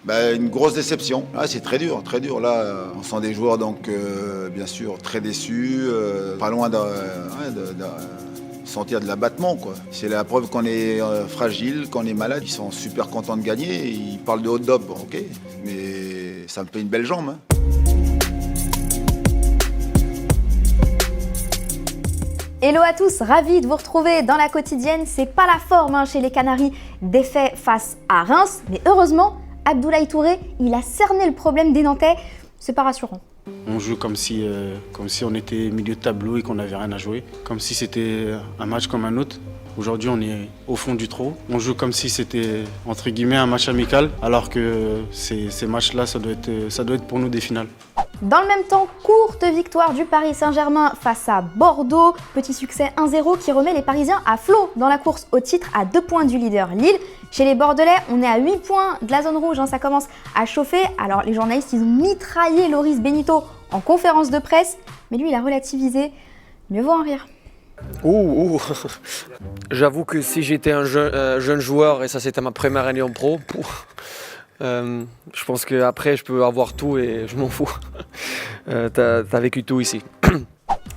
Une grosse déception. Ah, c'est très dur, très dur. Là, on sent des joueurs donc bien sûr très déçus, pas loin de sentir de l'abattement, quoi. C'est la preuve qu'on est fragile, qu'on est malade. Ils sont super contents de gagner. Ils parlent de hot dog, bon, ok, mais ça me fait une belle jambe. Hein. Hello à tous, ravi de vous retrouver dans la quotidienne. C'est pas la forme chez les Canaries, défait face à Reims, mais heureusement, Abdoulaye Touré, il a cerné le problème des Nantais. C'est pas rassurant. On joue comme si on était milieu de tableau et qu'on n'avait rien à jouer. Comme si c'était un match comme un autre. Aujourd'hui, on est au fond du trou. On joue comme si c'était, entre guillemets, un match amical, alors que ces matchs-là, ça doit être pour nous des finales. Dans le même temps, courte victoire du Paris Saint-Germain face à Bordeaux. Petit succès 1-0 qui remet les Parisiens à flot dans la course au titre à 2 points du leader Lille. Chez les Bordelais, on est à 8 points de la zone rouge, ça commence à chauffer. Alors les journalistes, ils ont mitraillé Loris Benito en conférence de presse, mais lui, il a relativisé. Mieux vaut en rire. J'avoue que si j'étais un jeune joueur et ça c'était ma première année en pro, je pense qu'après je peux avoir tout et je m'en fous. T'as vécu tout ici.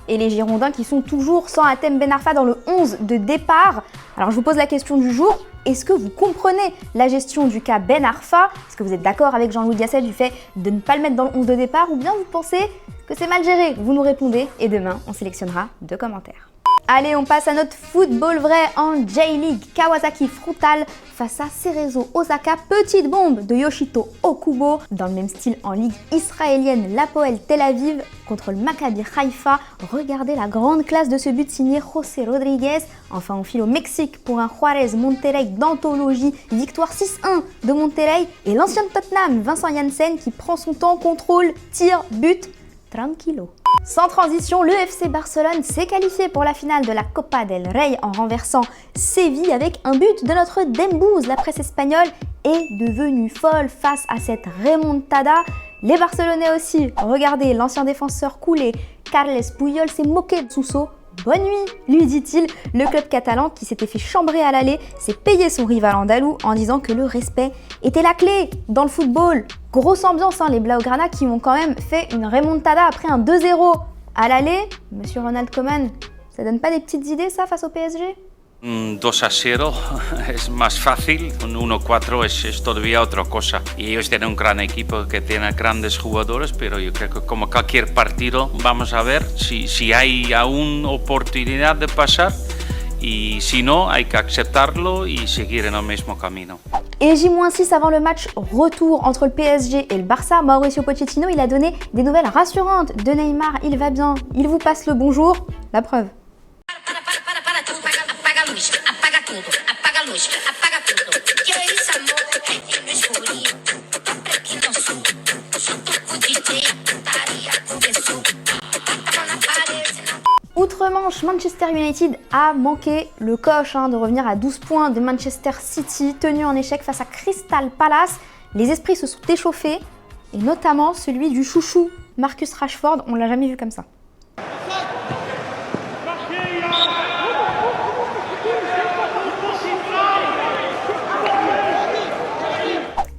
Et les Girondins qui sont toujours sans Hatem Ben Arfa dans le 11 de départ. Alors je vous pose la question du jour, est-ce que vous comprenez la gestion du cas Ben Arfa? Est-ce que vous êtes d'accord avec Jean-Louis Gasset du fait de ne pas le mettre dans le 11 de départ ou bien vous pensez que c'est mal géré? Vous nous répondez et demain on sélectionnera 2 commentaires. Allez, on passe à notre football vrai en J-League. Kawasaki Frontale face à Cerezo Osaka. Petite bombe de Yoshito Okubo. Dans le même style en ligue israélienne, l'Hapoel Tel Aviv contre le Maccabi Haïfa. Regardez la grande classe de ce but signé José Rodriguez. Enfin, on file au Mexique pour un Juarez Monterrey d'anthologie. Victoire 6-1 de Monterrey. Et l'ancien de Tottenham, Vincent Janssen, qui prend son temps, contrôle, tire, but, tranquillo. Sans transition, le FC Barcelone s'est qualifié pour la finale de la Copa del Rey en renversant Séville avec un but de notre Dembouz. La presse espagnole est devenue folle face à cette remontada. Les Barcelonais aussi. Regardez, l'ancien défenseur coulé, Carles Puyol, s'est moqué de Suso. Bonne nuit, lui dit-il. Le club catalan qui s'était fait chambrer à l'aller s'est payé son rival andalou en disant que le respect était la clé dans le football. Grosse ambiance, les Blaugrana qui ont quand même fait une remontada après un 2-0 à l'aller. Monsieur Ronald Koeman, ça donne pas des petites idées ça face au PSG? 2-0 es más fácil, un 1-4 es todavía otra cosa. Y ellos tienen un gran equipo que tiene grandes jugadores, pero yo creo que como cualquier partido vamos a ver si hay aún oportunidad de pasar y si no hay que aceptarlo y seguir en el mismo camino. Et J-6 avant le match retour entre le PSG et le Barça, Mauricio Pochettino, il a donné des nouvelles rassurantes de Neymar. Il va bien, il vous passe le bonjour, la preuve. Outre-Manche, Manchester United a manqué le coche de revenir à 12 points de Manchester City, tenu en échec face à Crystal Palace. Les esprits se sont échauffés, et notamment celui du chouchou Marcus Rashford, on l'a jamais vu comme ça.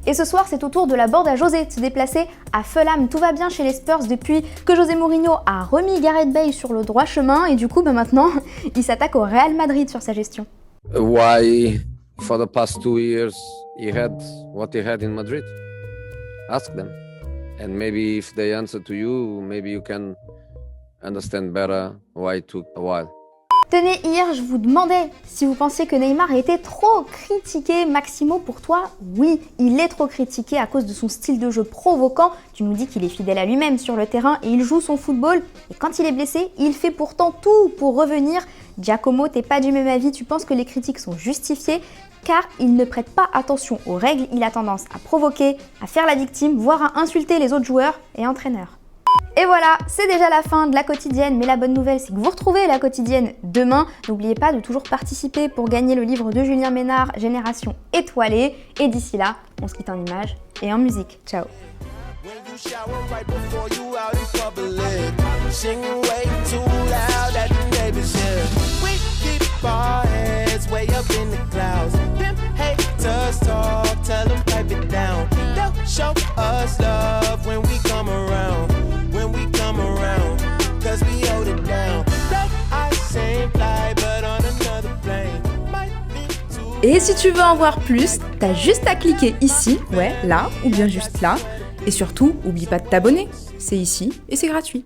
Et ce soir, c'est au tour de la Borde à José de se déplacer à Fulham. Tout va bien chez les Spurs depuis que José Mourinho a remis Gareth Bale sur le droit chemin et du coup, maintenant, il s'attaque au Real Madrid sur sa gestion. Why, for the past 2 years, he had what he had in Madrid? Ask them. And maybe if they answer to you, maybe you can understand better why it took a while. Tenez, hier, je vous demandais si vous pensiez que Neymar était trop critiqué. Maximo, pour toi, oui, il est trop critiqué à cause de son style de jeu provoquant. Tu nous dis qu'il est fidèle à lui-même sur le terrain et il joue son football. Et quand il est blessé, il fait pourtant tout pour revenir. Giacomo, t'es pas du même avis, tu penses que les critiques sont justifiées car il ne prête pas attention aux règles. Il a tendance à provoquer, à faire la victime, voire à insulter les autres joueurs et entraîneurs. Et voilà, c'est déjà la fin de la quotidienne, mais la bonne nouvelle, c'est que vous retrouvez la quotidienne demain. N'oubliez pas de toujours participer pour gagner le livre de Julien Ménard, Génération étoilée. Et d'ici là, on se quitte en images et en musique. Ciao. Et si tu veux en voir plus, t'as juste à cliquer ici, ouais, là, ou bien juste là. Et surtout, oublie pas de t'abonner. C'est ici et c'est gratuit.